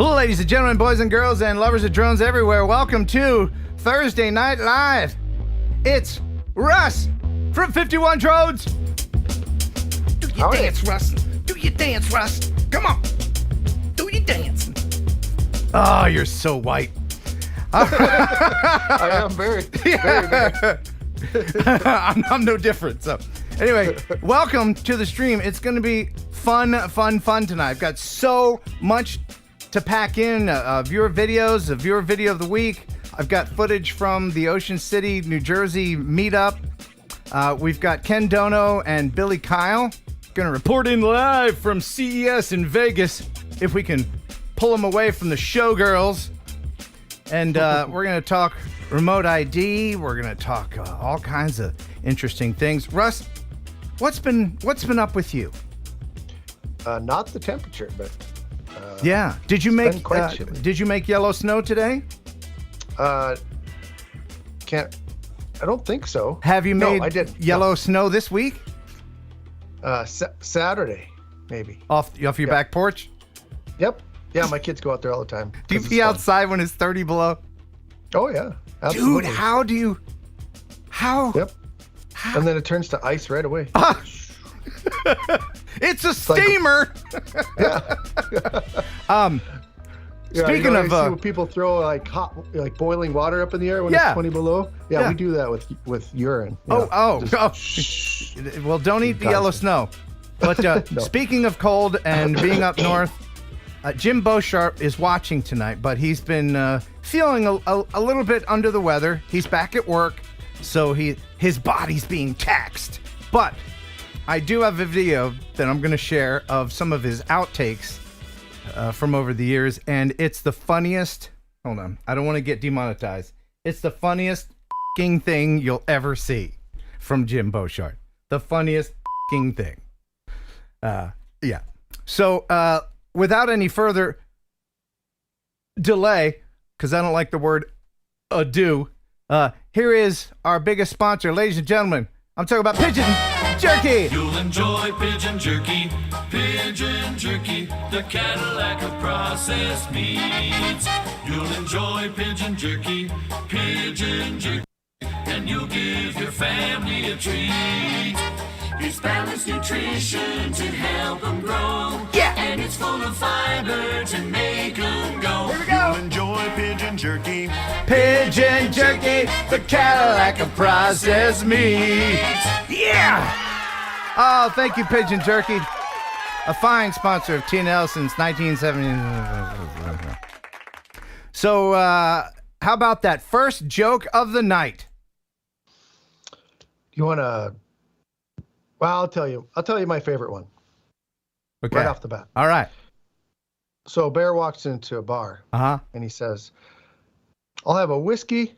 Ladies and gentlemen, boys and girls, and lovers of drones everywhere, welcome to Thursday Night Live. It's Russ from 51 Drones. Do your dance, Russ. Do your dance, Russ. Come on. Do your dance. Oh, you're so white. I am very. I'm no different. So, anyway, welcome to the stream. It's going to be fun tonight. I've got so much to pack in. Viewer videos, a viewer video of the week. I've got footage from the Ocean City, New Jersey meetup. We've got Ken Dono and Billy Kyle going to report in live from CES in Vegas if we can pull them away from the showgirls. And we're going to talk remote ID. We're going to talk all kinds of interesting things. Russ, what's been up with you? Not the temperature, but yeah. Did you make yellow snow today? I don't think so. Have you made I didn't. yellow snow this week? Saturday, maybe. Off your back porch? Yep. Yeah, my kids go out there all the time. Do you be outside when it's 30 below? Oh, yeah. Absolutely. Dude, how? Yep. How? And then it turns to ice right away. It's a steamer. Yeah. Speaking of see when people throw like boiling water up in the air when it's 20 below. Yeah, we do that with urine. Well, don't eat the yellow snow. But no. Speaking of cold and being up north, Jim Beauchart is watching tonight, but he's been feeling a little bit under the weather. He's back at work, so his body's being taxed. But I do have a video that I'm going to share of some of his outtakes from over the years, and it's the funniest. Hold on, I don't want to get demonetized. It's the funniest thing you'll ever see from Jim Beauchart. The funniest thing. Yeah. So without any further delay, because I don't like the word ado, here is our biggest sponsor, ladies and gentlemen. I'm talking about Pigeon Jerky. You'll enjoy Pigeon Jerky, Pigeon Jerky, the Cadillac of processed meats. You'll enjoy Pigeon Jerky, Pigeon Jerky, and you'll give your family a treat. It's balanced nutrition to help them grow. Yeah. And it's full of fiber to make them go. Here we go. You'll enjoy Pigeon Jerky. Pigeon Jerky, the Cadillac of processed meat. Yeah. Oh, thank you, Pigeon Jerky. A fine sponsor of TNL since 1970. So, how about that first joke of the night? You want to... Well, I'll tell you my favorite one. Okay. Right off the bat. All right. So Bear walks into a bar. And he says, "I'll have a whiskey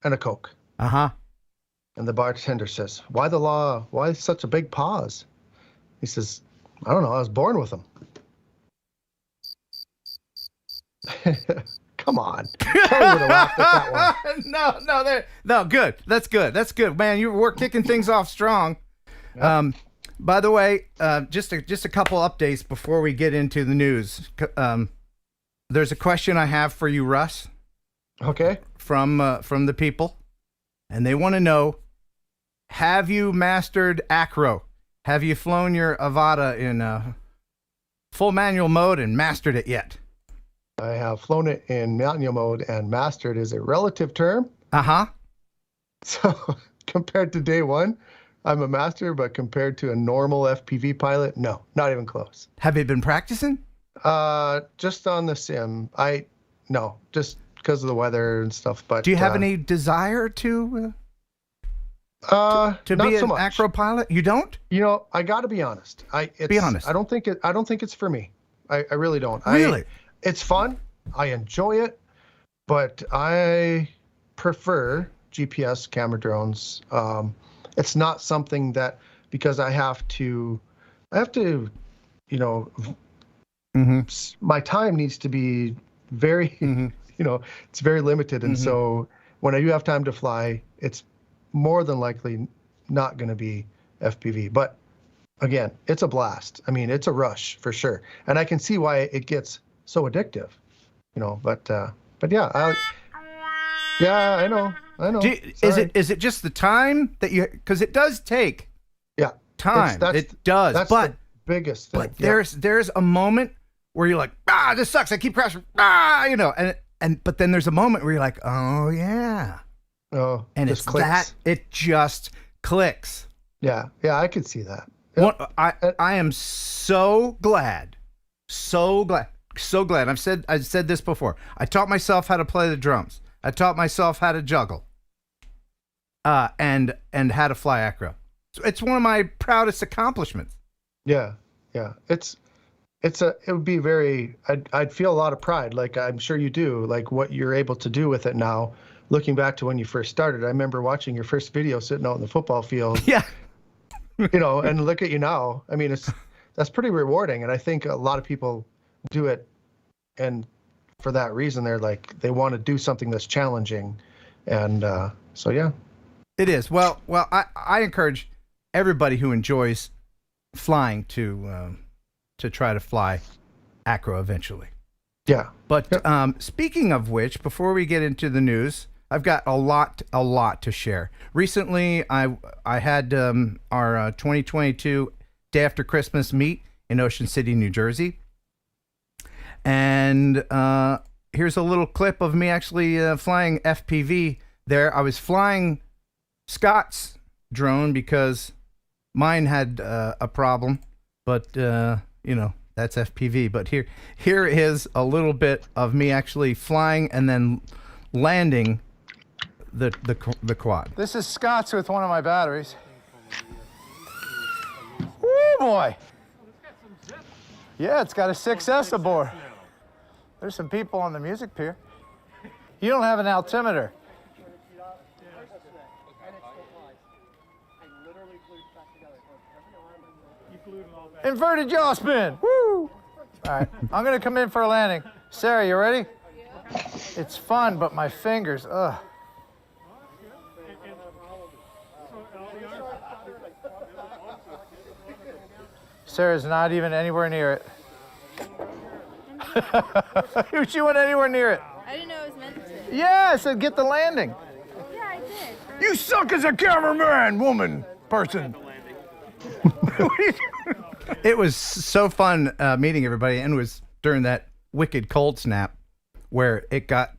and a Coke." And the bartender says, "Why the law? Why such a big pause?" He says, "I don't know. I was born with them." Come on. Totally would have laughed at that one. No, good. That's good, man. You were kicking things off strong. Yep. By the way, just a couple updates before we get into the news. There's a question I have for you, Russ. Okay. From the people, and they want to know: have you mastered acro? Have you flown your Avata in full manual mode and mastered it yet? I have flown it in manual mode, and mastered is a relative term. So compared to day one, I'm a master, but compared to a normal FPV pilot, no, not even close. Have you been practicing? Just on the sim. No, just because of the weather and stuff. But do you have any desire to be an acro pilot? You don't? You know, I got to be honest. Be honest. I don't think it's for me. I really don't. Really? It's fun. I enjoy it, but I prefer GPS camera drones. It's not something that, because I have to, you know, my time needs to be very, you know, it's very limited. And so when I do have time to fly, it's more than likely not going to be FPV. But again, it's a blast. I mean, it's a rush for sure. And I can see why it gets so addictive, you know, but yeah, I know. Is it just the time that because it does take time. It does. That's but the biggest thing. But there's a moment where you're like, this sucks. I keep crashing. You know, but then there's a moment where you're like, oh yeah. Oh, and it's clicks. That it just clicks. Yeah, I could see that. Yep. I am so glad. I've said this before. I taught myself how to play the drums. I taught myself how to juggle. And how to fly acro. So it's one of my proudest accomplishments. Yeah. It would be very. I'd feel a lot of pride, like I'm sure you do, like what you're able to do with it now. Looking back to when you first started, I remember watching your first video sitting out in the football field. Yeah. You know, and look at you now. I mean, that's pretty rewarding, and I think a lot of people do it, and for that reason, they want to do something that's challenging, and so yeah. It is. Well, I encourage everybody who enjoys flying to try to fly acro eventually. Yeah. But speaking of which, before we get into the news, I've got a lot to share. Recently, I had our 2022 Day After Christmas meet in Ocean City, New Jersey. And here's a little clip of me actually flying FPV there. I was flying Scott's drone because mine had a problem, but you know, that's FPV. But here is a little bit of me actually flying and then landing the quad. This is Scott's with one of my batteries. Woo boy! Yeah, it's got a 6S aboard. There's some people on the music pier. You don't have an altimeter. Inverted yaw spin. Woo! All right, I'm gonna come in for a landing. Sarah, you ready? It's fun, but my fingers, ugh. Sarah's not even anywhere near it. She went anywhere near it. I didn't know it was meant to. Yeah, I said get the landing. Yeah, I did. You suck as a cameraman, woman, person. It was so fun meeting everybody, and it was during that wicked cold snap where it got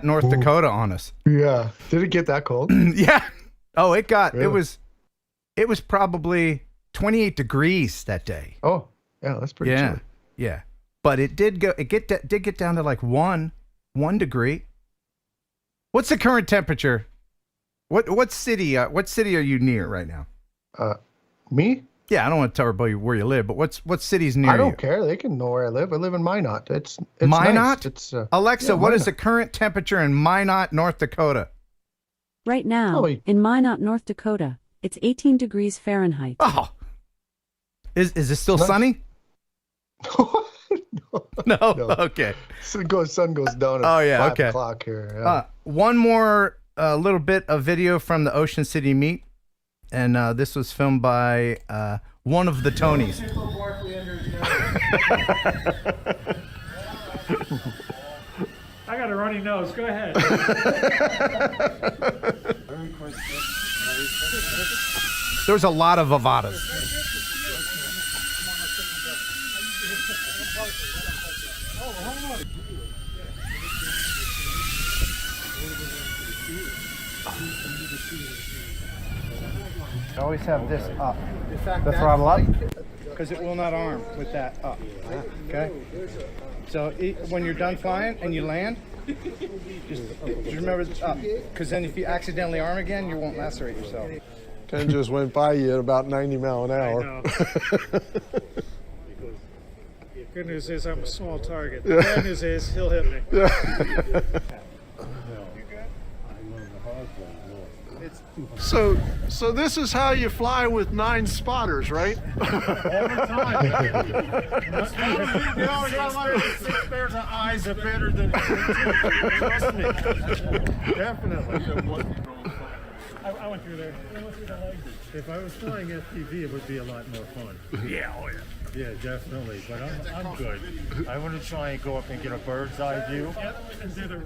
North Dakota on us. Yeah. Did it get that cold? Yeah. Oh, it got really? It was probably 28 degrees that day. Oh, yeah, that's pretty chilly. Yeah. But it did get down to like one degree. What's the current temperature? What city are you near right now? Me? Yeah, I don't want to tell everybody where you live, but what city's near you? I don't care. They can know where I live. I live in Minot. It's Minot? Nice. It's Alexa, what Minot. is the current temperature in Minot, North Dakota? Right now, in Minot, North Dakota, it's 18 degrees Fahrenheit. Oh. Is this still sunny? No. Okay. Sun goes down at 5 o'clock here. Yeah. One more little bit of video from the Ocean City meet, and this was filmed by one of the Tonys. I got a runny nose. Go ahead. There's a lot of Avadas. Always have this up, the throttle up, because it will not arm with that up, okay? So when you're done flying and you land, just remember it's up, because then if you accidentally arm again, you won't lacerate yourself. Ken just went by you at about 90 miles an hour. I know. Good news is I'm a small target. The bad news is he'll hit me. So this is how you fly with 9 spotters, right? All the time. Six pairs of eyes are better than trust me. Definitely. I went through there. I went through the leg. If I was flying FPV, it would be a lot more fun. Yeah, oh yeah. Yeah, definitely. But I'm good. I want to try and go up and get a bird's eye view.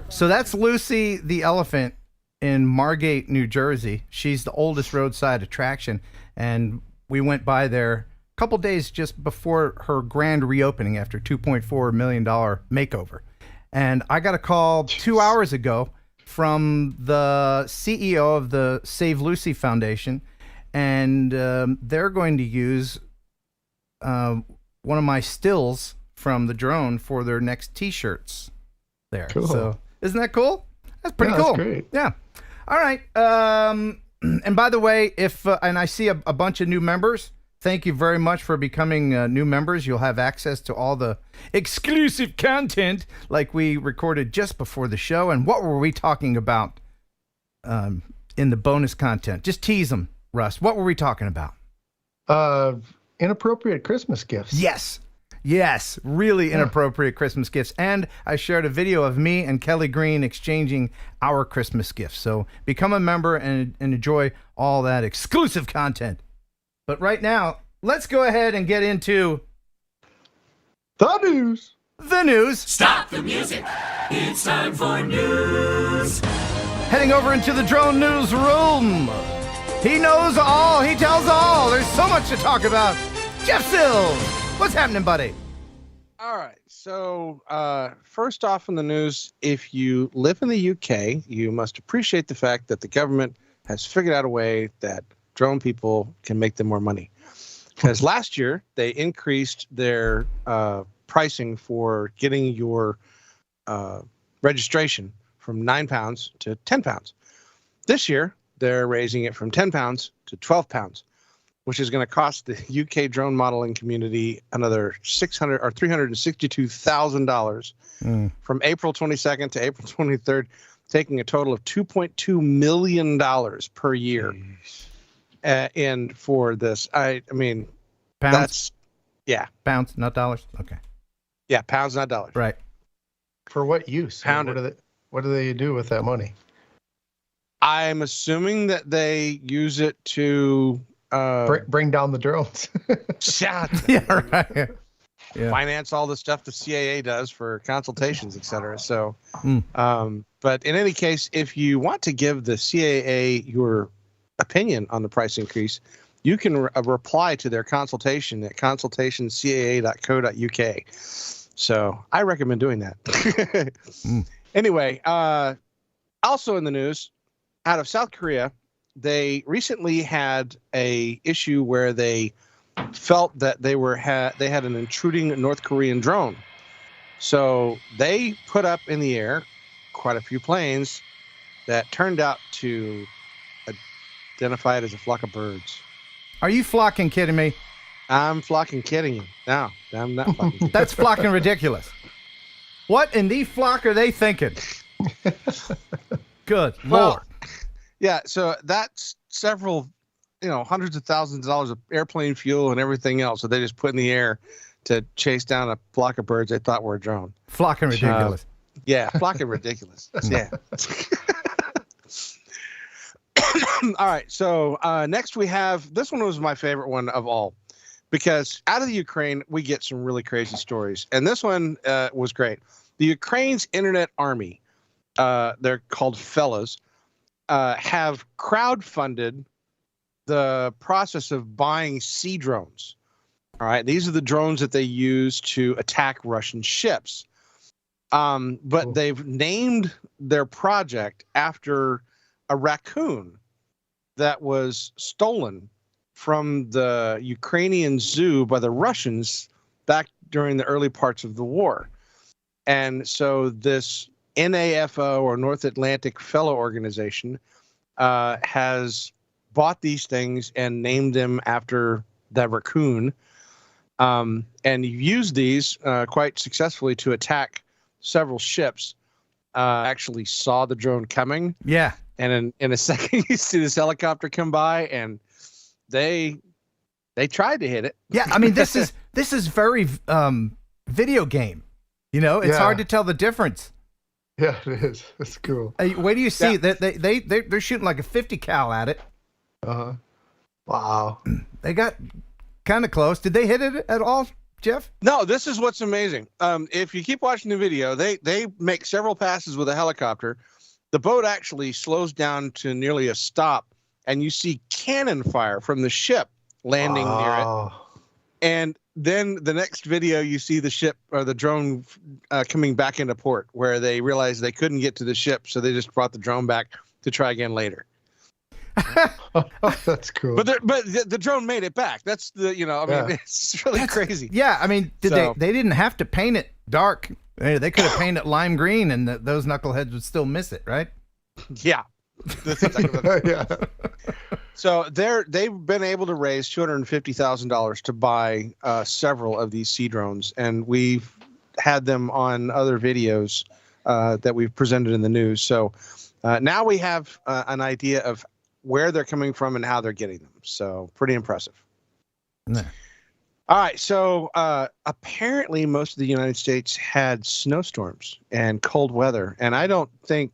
So that's Lucy the elephant in Margate, New Jersey. She's the oldest roadside attraction, and we went by there a couple days just before her grand reopening after $2.4 million makeover. And I got a call 2 hours ago from the CEO of the Save Lucy Foundation, and they're going to use one of my stills from the drone for their next T-shirts there. Cool. So isn't that cool? That's pretty cool. That's great. Yeah. All right. And by the way, if and I see a bunch of new members, thank you very much for becoming new members. You'll have access to all the exclusive content like we recorded just before the show. And what were we talking about in the bonus content? Just tease them, Russ. What were we talking about? Inappropriate Christmas gifts. Yes, really inappropriate Christmas gifts. And I shared a video of me and Kelly Green exchanging our Christmas gifts. So become a member and enjoy all that exclusive content. But right now, let's go ahead and get into the news. The news. Stop the music. It's time for news. Heading over into the drone newsroom. He knows all. He tells all. There's so much to talk about. Jeff Sills, what's happening, buddy? All right. So first off in the news, if you live in the UK, you must appreciate the fact that the government has figured out a way that drone people can make them more money. Because last year, they increased their pricing for getting your registration from £9 to £10. This year, they're raising it from £10 to £12, which is going to cost the UK drone modeling community another $362,000 from April 22nd to April 23rd, taking a total of $2.2 million per year. And for this, I mean, Pounds? That's Pounds, not dollars? Okay. Yeah, pounds, not dollars. Right. For what use? Pounded. What do they do with that money? I'm assuming that they use it to bring down the drones. Yeah, right. Yeah. Finance all the stuff the CAA does for consultations, et cetera. So, but in any case, if you want to give the CAA your opinion on the price increase, you can reply to their consultation at consultationcaa.co.uk. So I recommend doing that. Anyway, also in the news, out of South Korea, they recently had a issue where they felt that they had an intruding North Korean drone. So they put up in the air quite a few planes that turned out to identify it as a flock of birds. Are you flocking kidding me? I'm flocking kidding you. No, I'm not flocking kidding. That's flocking ridiculous. What in the flock are they thinking? Good Lord. Yeah, so that's several, hundreds of thousands of dollars of airplane fuel and everything else that they just put in the air to chase down a flock of birds they thought were a drone. Flocking ridiculous. Yeah, flocking ridiculous. Yeah. All right, so next we have, this one was my favorite one of all, because out of the Ukraine, we get some really crazy stories. And this one was great. The Ukraine's internet army, they're called fellas, have crowdfunded the process of buying sea drones. All right, these are the drones that they use to attack Russian ships. But they've named their project after a raccoon that was stolen from the Ukrainian zoo by the Russians back during the early parts of the war. And so this NAFO, or North Atlantic Fellow Organization, has bought these things and named them after the raccoon, and used these quite successfully to attack several ships. Actually saw the drone coming. Yeah. And in a second, you see this helicopter come by, and they tried to hit it. Yeah, I mean, this is very video game. It's hard to tell the difference. Yeah, it is. It's cool. Wait do you see that they're shooting like a 50 cal at it. Wow. They got kind of close. Did they hit it at all, Jeff? No, this is what's amazing. If you keep watching the video, they make several passes with a helicopter. The boat actually slows down to nearly a stop, and you see cannon fire from the ship landing near it. And then the next video, you see the ship or the drone coming back into port, where they realized they couldn't get to the ship, so they just brought the drone back to try again later. That's cool. But the drone made it back. That's the it's really crazy. Yeah, I mean, they didn't have to paint it dark. They could have painted it lime green, and those knuckleheads would still miss it, right? Yeah. That's exactly what So they've been able to raise $250,000 to buy several of these sea drones, and we've had them on other videos that we've presented in the news. So now we have an idea of where they're coming from and how they're getting them. So pretty impressive. Yeah. All right. So apparently most of the United States had snowstorms and cold weather. And I don't think,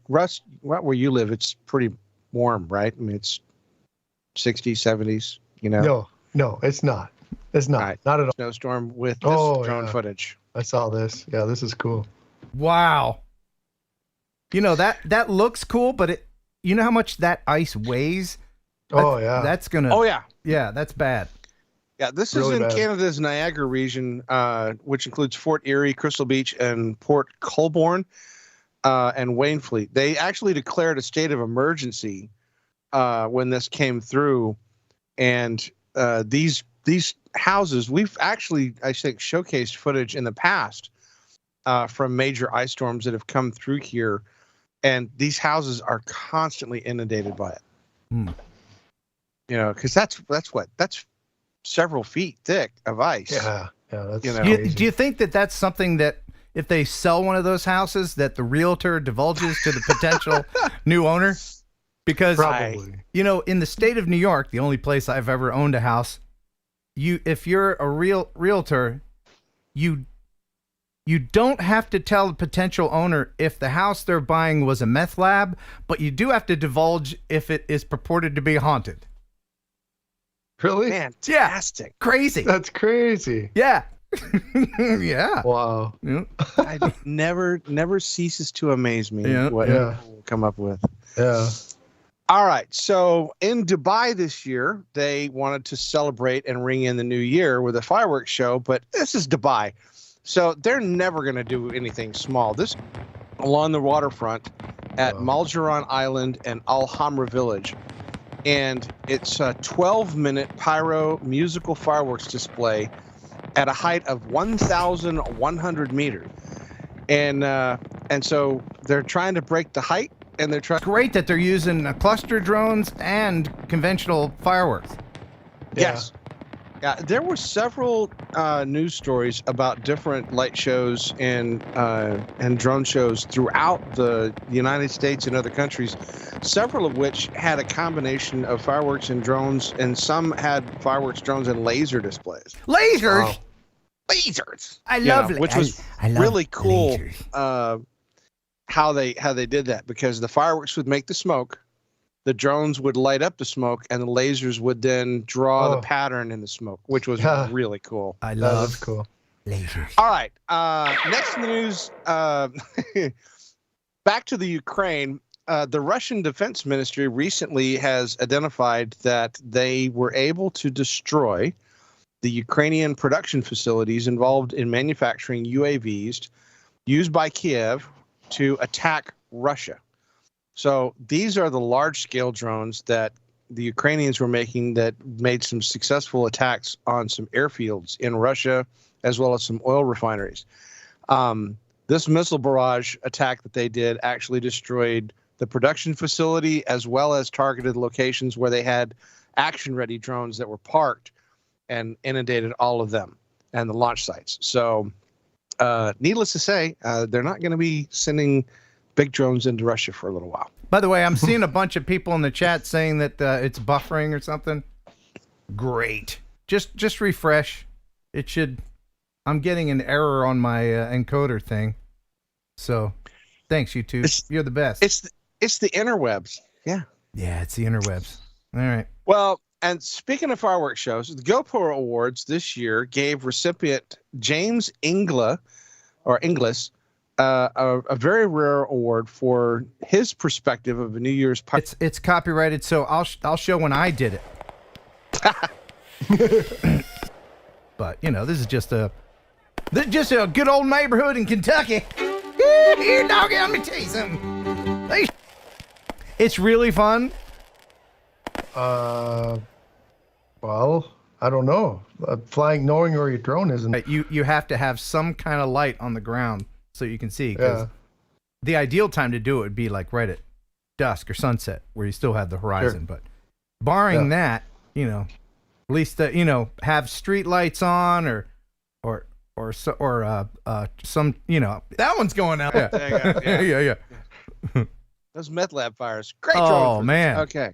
Russ, where you live, it's pretty warm, right? I mean, it's 60s, 70s, No, it's not. It's not. Right. Not at all. Snowstorm with this drone footage. I saw this. Yeah, this is cool. Wow. That looks cool, but you know how much that ice weighs? That's gonna. Oh yeah. Yeah, that's bad. Yeah, this Really is in bad. Canada's Niagara region, which includes Fort Erie, Crystal Beach, and Port Colborne, and Wainfleet. They actually declared a state of emergency when this came through, and these houses, we've actually, I think, showcased footage in the past from major ice storms that have come through here, and these houses are constantly inundated by it. Because that's several feet thick of ice. Yeah, that's Do you think that that's something that if they sell one of those houses, that the realtor divulges to the potential new owner? Because probably. In the state of New York, the only place I've ever owned a house, if you're a realtor, you don't have to tell the potential owner if the house they're buying was a meth lab, but you do have to divulge if it is purported to be haunted. Really? Fantastic. Yeah. Crazy. That's crazy. Yeah. Yeah. Wow. Yeah. It never ceases to amaze me what people come up with. Yeah. All right. So in Dubai this year, they wanted to celebrate and ring in the new year with a fireworks show, but this is Dubai. So they're never going to do anything small. This along the waterfront at Maljaran Island and Al Hamra Village. And it's a 12-minute pyro musical fireworks display at a height of 1,100 meters. And so they're trying to break the height, and they're trying. Great that they're using cluster drones and conventional fireworks. Yes. Yeah, there were several news stories about different light shows and drone shows throughout the United States and other countries, several of which had a combination of fireworks and drones, and some had fireworks, drones, and laser displays. Lasers? Wow. Lasers! I love which was I love really cool lasers. how they did that, because the fireworks would make the smoke, the drones would light up the smoke, and the lasers would then draw the pattern in the smoke, which was really cool. I love That's cool. lasers. All right. Next in the news, back to the Ukraine. The Russian Defense Ministry recently has identified that they were able to destroy the Ukrainian production facilities involved in manufacturing UAVs used by Kiev to attack Russia. So these are the large-scale drones that the Ukrainians were making that made some successful attacks on some airfields in Russia, as well as some oil refineries. This missile barrage attack that they did actually destroyed the production facility, as well as targeted locations where they had action-ready drones that were parked, and inundated all of them and the launch sites. So needless to say, they're not going to be sending big drones into Russia for a little while. By the way, I'm seeing a bunch of people in the chat saying that it's buffering or something. Great. Just refresh. It should. I'm getting an error on my encoder thing. So Thanks, YouTube. You're the best. It's the interwebs. Yeah. Yeah, it's the interwebs. All right. Well, and speaking of fireworks shows, the GoPro Awards this year gave recipient James Inglis a very rare award for his perspective of a New Year's party. It's copyrighted, so I'll show when I did it. But this is just a good old neighborhood in Kentucky. Here, doggy, let me tell you something. It's really fun. Well, I don't know. Knowing where your drone is. You have to have some kind of light on the ground so you can see. Because the ideal time to do it would be like right at dusk or sunset, where you still have the horizon. Sure. But barring that, at least have street lights on or some that one's going out. Yeah. Those meth lab fires. Great. Oh man. Okay.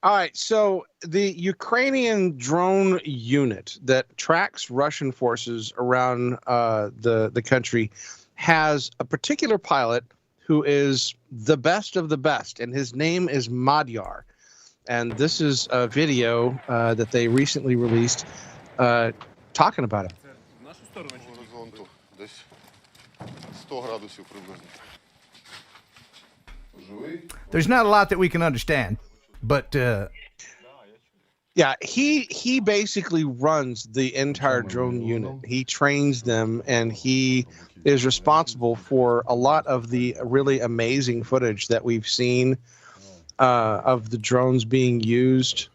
All right, so the Ukrainian drone unit that tracks Russian forces around the country has a particular pilot who is the best of the best, and his name is Madyar. And this is a video that they recently released talking about it. There's not a lot that we can understand. But yeah, he basically runs the entire drone unit. He trains them, and he is responsible for a lot of the really amazing footage that we've seen of the drones being used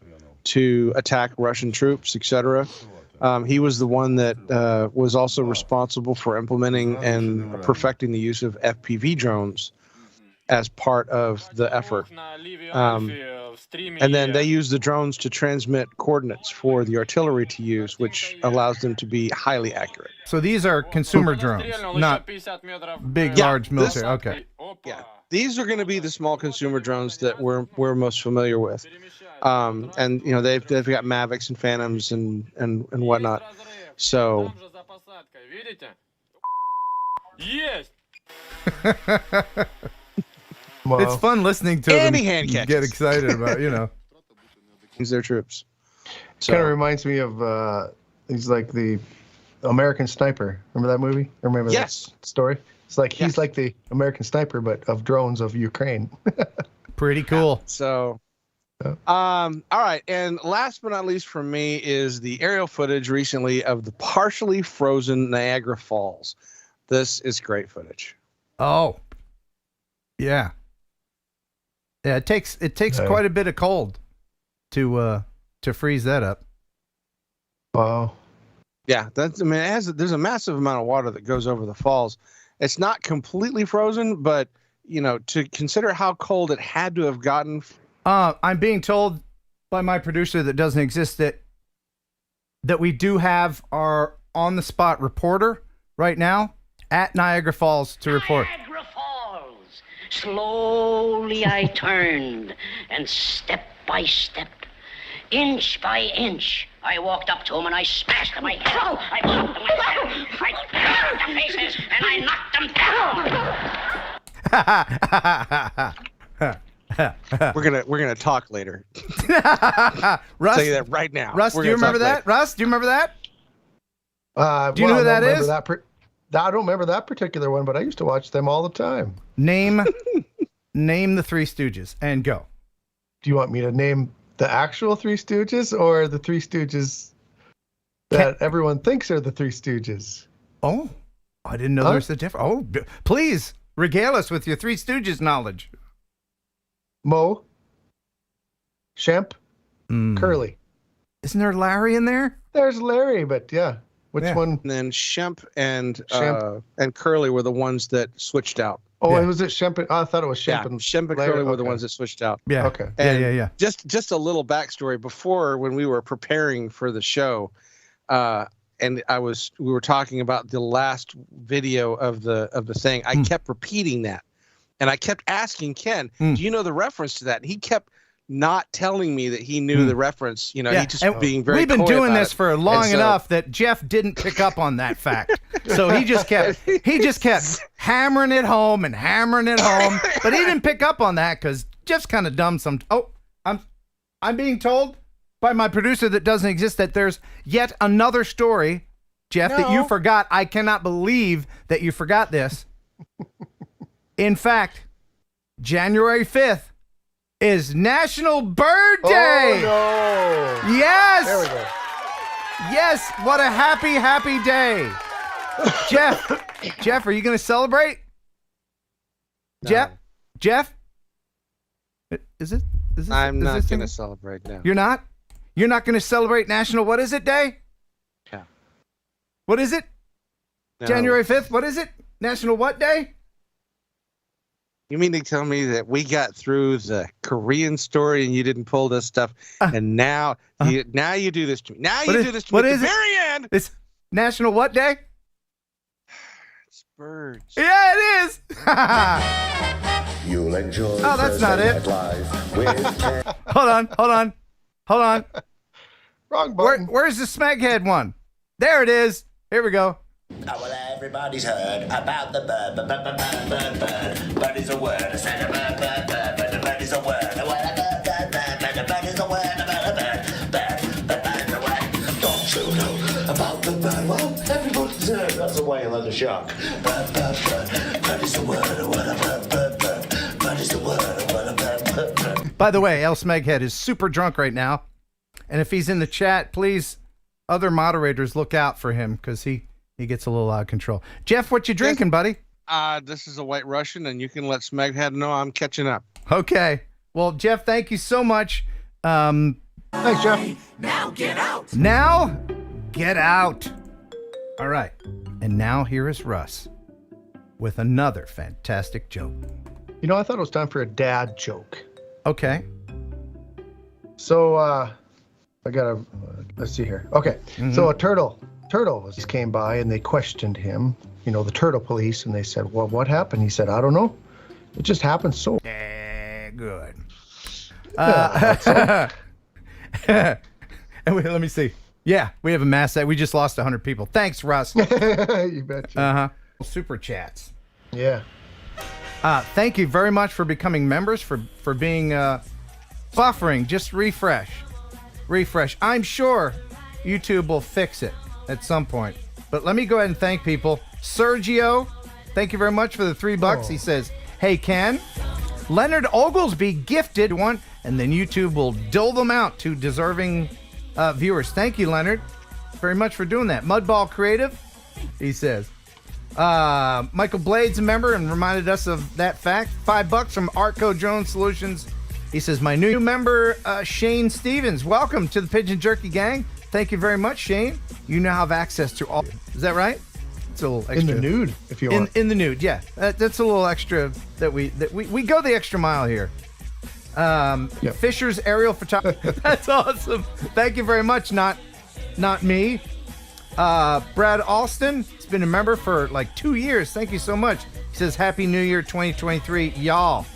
to attack Russian troops, etc. He was the one that was also responsible for implementing and perfecting the use of FPV drones as part of the effort. And then they use the drones to transmit coordinates for the artillery to use, which allows them to be highly accurate. So these are consumer drones, not big, large military. Okay. Yeah, these are going to be the small consumer drones that we're most familiar with. And they've got Mavics and Phantoms and whatnot. So. Well, it's fun listening to them get excited about, He's their troops. So. Kind of reminds me of, he's like the American Sniper. Remember that movie? Remember that story? It's like he's like the American Sniper, but of drones of Ukraine. Pretty cool. So, all right. And last but not least for me is the aerial footage recently of the partially frozen Niagara Falls. This is great footage. Oh, yeah. Yeah, it takes quite a bit of cold to freeze that up. Wow. Yeah, there's a massive amount of water that goes over the falls. It's not completely frozen, but to consider how cold it had to have gotten. I'm being told by my producer that doesn't exist that we do have our on the spot reporter right now at Niagara Falls to report. Slowly I turned, and step by step, inch by inch, I walked up to him and I smashed him. I hit him. I bumped him. I grabbed the faces and I knocked them down. We're gonna talk later. Russ, tell you that right now. Russ, do you remember that? Russ, do you remember that? Do you know who that is? I don't remember that particular one, but I used to watch them all the time. Name the Three Stooges and go. Do you want me to name the actual Three Stooges or the Three Stooges that everyone thinks are the Three Stooges? Oh, I didn't know there's a difference. Oh, please regale us with your Three Stooges knowledge. Moe, Shemp, Curly. Isn't there Larry in there? There's Larry, but yeah. Which one? And then Shemp and Curly were the ones that switched out. Oh, was it Shemp? I thought it was Shemp and Shemp and Curly were the ones that switched out. Yeah. Okay. And yeah. Just a little backstory. Before, when we were preparing for the show, and we were talking about the last video of the thing. I kept repeating that, and I kept asking Ken, "Do you know the reference to that?" And he kept not telling me that he knew the reference. He just being very. We've been doing this for long enough that Jeff didn't pick up on that fact, so he just kept hammering it home and hammering it home. But he didn't pick up on that because Jeff's kind of dumb. I'm being told by my producer that doesn't exist that there's yet another story, Jeff, that you forgot. I cannot believe that you forgot this. In fact, January 5th is National Bird Day. Oh, no. Yes. There we go. Yes. What a happy, happy day. Jeff, are you going to celebrate? No. Jeff? Is this? I'm not going to celebrate now. You're not? You're not going to celebrate National, what is it, Day? Yeah. What is it? No. January 5th? What is it? National what day? You mean to tell me that we got through the Korean story and you didn't pull this stuff, and now you do this to me? Now you do this to me at the very end. It's National what day? It's birds. Yeah, it is. You'll enjoy. Oh, that's not it. Hold on. Wrong button. Where's the Smeghead one? There it is. Here we go. Oh, well, everybody's heard about the bird. Bird is a word. I said a bird. Bird is a word. A word. Bird is a word. Bird is a word. Don't you know about the bird? Well, everybody's heard. That's a whale and a shark. Bird is a word. A word. Bird is a word. A word. By the way, El Smeghead is super drunk right now. And if he's in the chat, please, other moderators, look out for him because he gets a little out of control. Jeff, what you drinking, buddy? This is a White Russian, and you can let Smeghead know I'm catching up. Okay. Well, Jeff, thank you so much. Thanks, Jeff. Now get out. Now, get out. All right. And now here is Russ with another fantastic joke. You know, I thought it was time for a dad joke. Okay. So, let's see here. Okay. So a turtle came by and they questioned him, the turtle police, and they said, well, what happened? He said, I don't know. It just happened so. Good. Yeah, And let me see. Yeah, we have a mass set. We just lost 100 people. Thanks, Russ. You betcha. Super chats. Yeah. Thank you very much for becoming members, for being buffering. Just refresh. I'm sure YouTube will fix it at some point. But let me go ahead and thank people. Sergio, thank you very much for the $3. He says, hey, Ken. Leonard Oglesby gifted one, and then YouTube will dole them out to deserving viewers. Thank you, Leonard, very much for doing that. Mudball Creative, he says. Michael Blade's a member and reminded us of that fact. $5 from Artco Drone Solutions. He says, my new member, Shane Stevens, welcome to the Pigeon Jerky Gang. Thank you very much, Shane. You now have access to all. Is that right? It's a little extra. In the nude, if you want. In the nude, yeah. That's a little extra that we go the extra mile here. Yep. Fisher's aerial photography. That's awesome. Thank you very much. Not me. Brad Alston has been a member for like 2 years. Thank you so much. He says, Happy New Year 2023, y'all.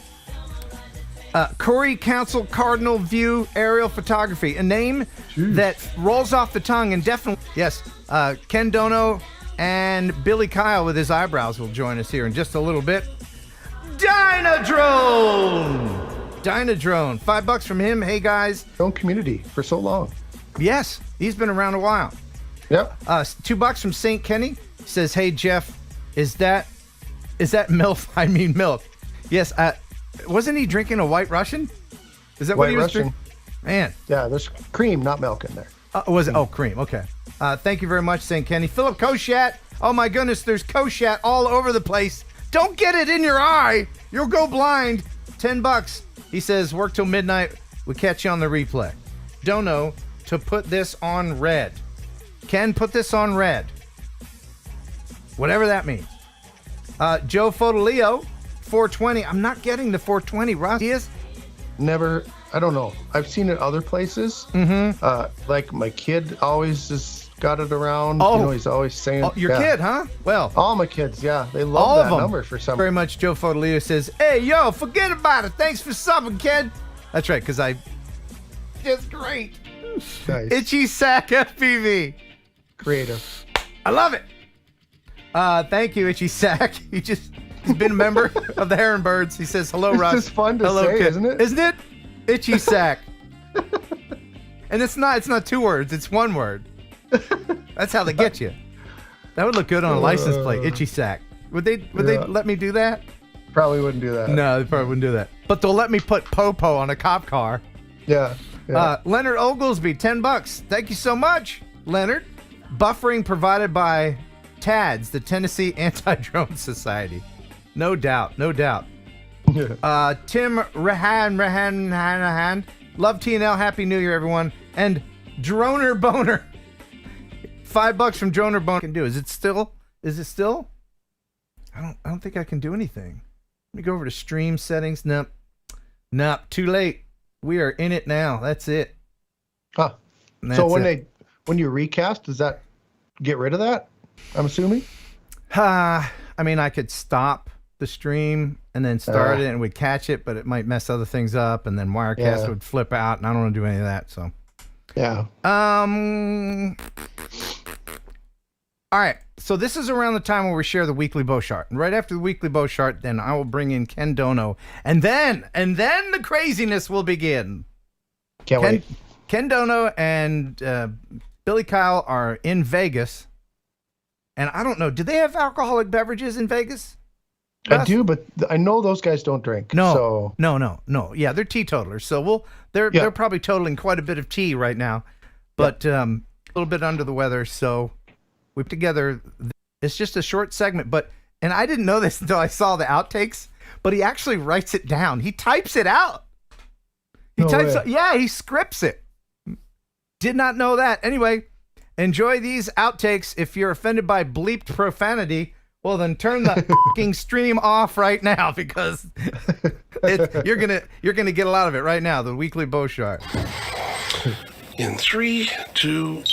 Corey Council Cardinal View Aerial Photography, a name that rolls off the tongue and definitely, yes, Ken Dono and Billy Kyle with his eyebrows will join us here in just a little bit. Dynadrone, $5 from him. Hey guys. Drone community for so long. Yes, he's been around a while. Yep. $2 from St. Kenny. Says, hey Jeff, is that MILF? I mean milk. Yes, wasn't he drinking a White Russian? Is that what he was drinking? Man. Yeah, there's cream, not milk in there. Was it? Oh, cream. Okay. Thank you very much, St. Kenny. Philip Koshat. Oh my goodness, there's Koshat all over the place. Don't get it in your eye. You'll go blind. $10. He says, work till midnight. We catch you on the replay. Dono to put this on red. Ken, put this on red. Whatever that means. Joe Fotoleo. 420. I'm not getting the 420. Ross, he is? Never. I don't know. I've seen it other places. Like my kid always just got it around. Oh. He's always saying. Oh, your kid, huh? Well. All my kids, yeah. They love all that of them. number for some reason. Very much. Joe Fotoleo says, hey, yo, forget about it. Thanks for subbing, kid. That's right, because just great. Nice. Itchy Sack FPV. Creative. I love it. Thank you, Itchy Sack. You just He's been a member of the Heron Birds. He says, hello, Russ. It's just fun to hello, say, Ken. isn't it? Isn't it? Itchy sack. And it's not 2 words. It's 1 word. That's how they get you. That would look good on a license plate. Itchy sack. Would they let me do that? Probably wouldn't do that. No, they probably wouldn't do that. But they'll let me put Popo on a cop car. Yeah. Leonard Oglesby, $10. Thank you so much, Leonard. Buffering provided by TADS, the Tennessee Anti-Drone Society. No doubt. Tim Rehan. Love TNL. Happy New Year, everyone. And Droner Boner. $5 from Droner Boner. Can do. Is it still? I don't think I can do anything. Let me go over to stream settings. Nope. Too late. We are in it now. That's it. Huh. So when you recast, does that get rid of that? I'm assuming. I mean, I could stop the stream and then start it, and we'd catch it, but it might mess other things up, and then Wirecast would flip out, and I don't want to do any of that. So. Yeah. All right. So this is around the time where we share the weekly beauchart. And right after the weekly beauchart, then I will bring in Ken Dono. And then the craziness will begin. Can't wait. Ken Dono and Billy Kyle are in Vegas. And I don't know, do they have alcoholic beverages in Vegas? I do, but I know those guys don't drink. No. Yeah, they're teetotalers. So they're probably totaling quite a bit of tea right now. But a little bit under the weather, so we put together, it's just a short segment, and I didn't know this until I saw the outtakes, but he actually writes it down. He types it out. He scripts it. Did not know that. Anyway, enjoy these outtakes. If you're offended by bleeped profanity, well, then turn the fucking stream off right now, because you're gonna get a lot of it right now. The weekly beauchart. In 3, 2.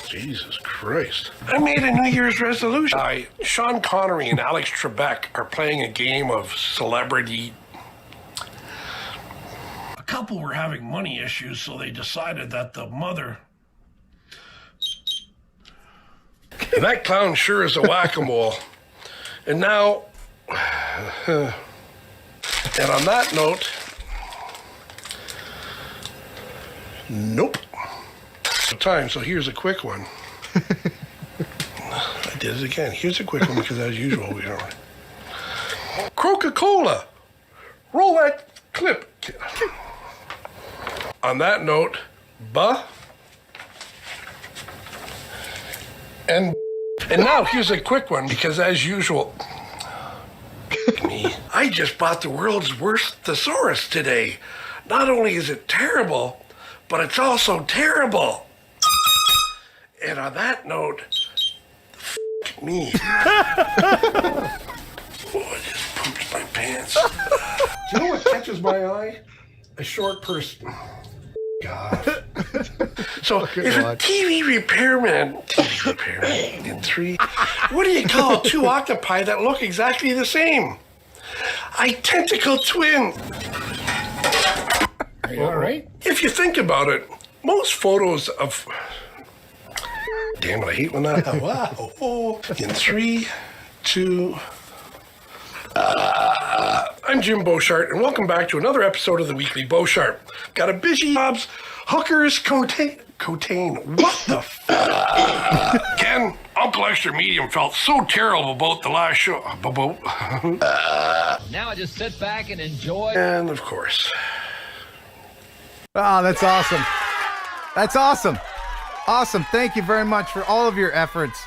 Jesus Christ. I made a New Year's resolution. Sean Connery and Alex Trebek are playing a game of celebrity. A couple were having money issues, so they decided that the mother... And that clown sure is a whack-a-mole. And now... And on that note... Nope. Time, so here's a quick one. I did it again. Here's a quick one because, as usual, we don't. Coca-Cola, roll that clip. On that note, and now here's a quick one because, as usual, I just bought the world's worst thesaurus today. Not only is it terrible, but it's also terrible. And on that note, me. I just pooped my pants. Do you know what catches my eye? A short person. God. So, if a TV repairman in 3, what do you call 2 octopi that look exactly the same? Identical twins. Are you all right? If you think about it, most photos of... Damn it, I hate when that... Wow. In 3, 2... I'm Jim Beauchart, and welcome back to another episode of the Weekly Beauchart. Got a busy jobs, hookers, cocaine. What the fuck? Ken, Uncle Extra Medium felt so terrible about the last show. Now I just sit back and enjoy. And of course. Oh, that's awesome. That's awesome. Awesome. Thank you very much for all of your efforts,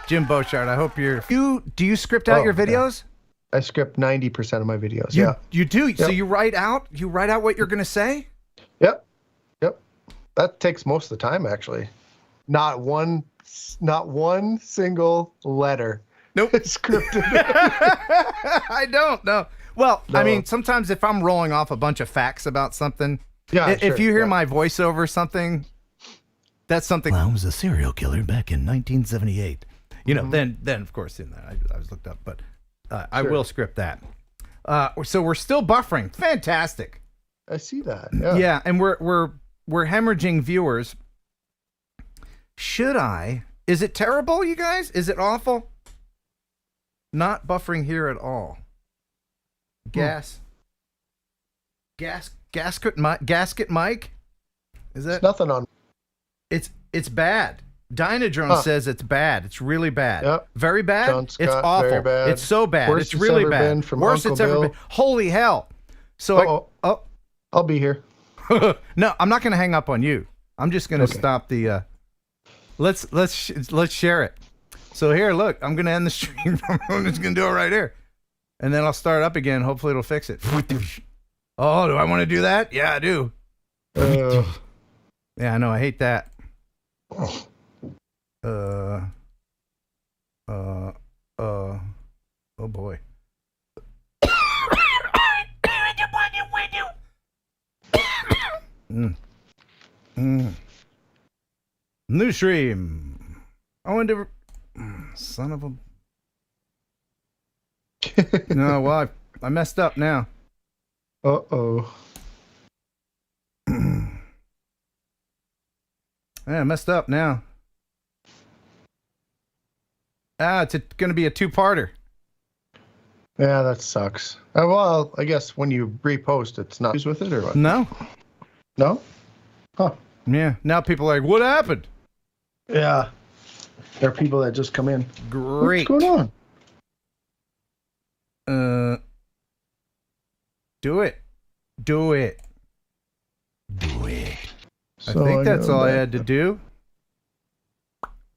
Jim Beauchart. I hope do you script out your videos? Yeah. I script 90% of my videos. You do. Yep. So you write out what you're going to say? Yep. That takes most of the time, actually. Not one single letter. Nope. It's scripted. I don't know. Well, no. I mean, sometimes if I'm rolling off a bunch of facts about something, if you hear my voiceover or something, that's something. Well, I was a serial killer back in 1978. You know, then of course, I was looked up, but I will script that. So we're still buffering. Fantastic. I see that. Yeah, and we're hemorrhaging viewers. Is it terrible, you guys? Is it awful? Not buffering here at all. Gasket mic? Is that? It's nothing on. It's bad. Dynadrone says it's bad. It's really bad. Yep. Very bad. John It's Scott, awful. very bad. It's so bad. Worst it's really ever bad. been from Worst Uncle it's ever Bill. been. Holy hell! So I'll be here. no, I'm not going to hang up on you. I'm just going to stop the. Let's share it. So here, look, I'm going to end the stream. I'm just going to do it right here, and then I'll start up again. Hopefully, it'll fix it. Oh, do I want to do that? Yeah, I do. Yeah, I know. I hate that. Oh boy. New stream. I wonder. Son of a. No, well, I messed up now. Uh-oh. Yeah, I messed up now. It's going to be a two-parter. Yeah, that sucks. Well, I guess when you repost, it's not with it or what? No. No? Huh. Yeah. Now people are like, what happened? Yeah. There are people that just come in. Great. What's going on? Do it. Do it. Do it. I think that's all I had to do.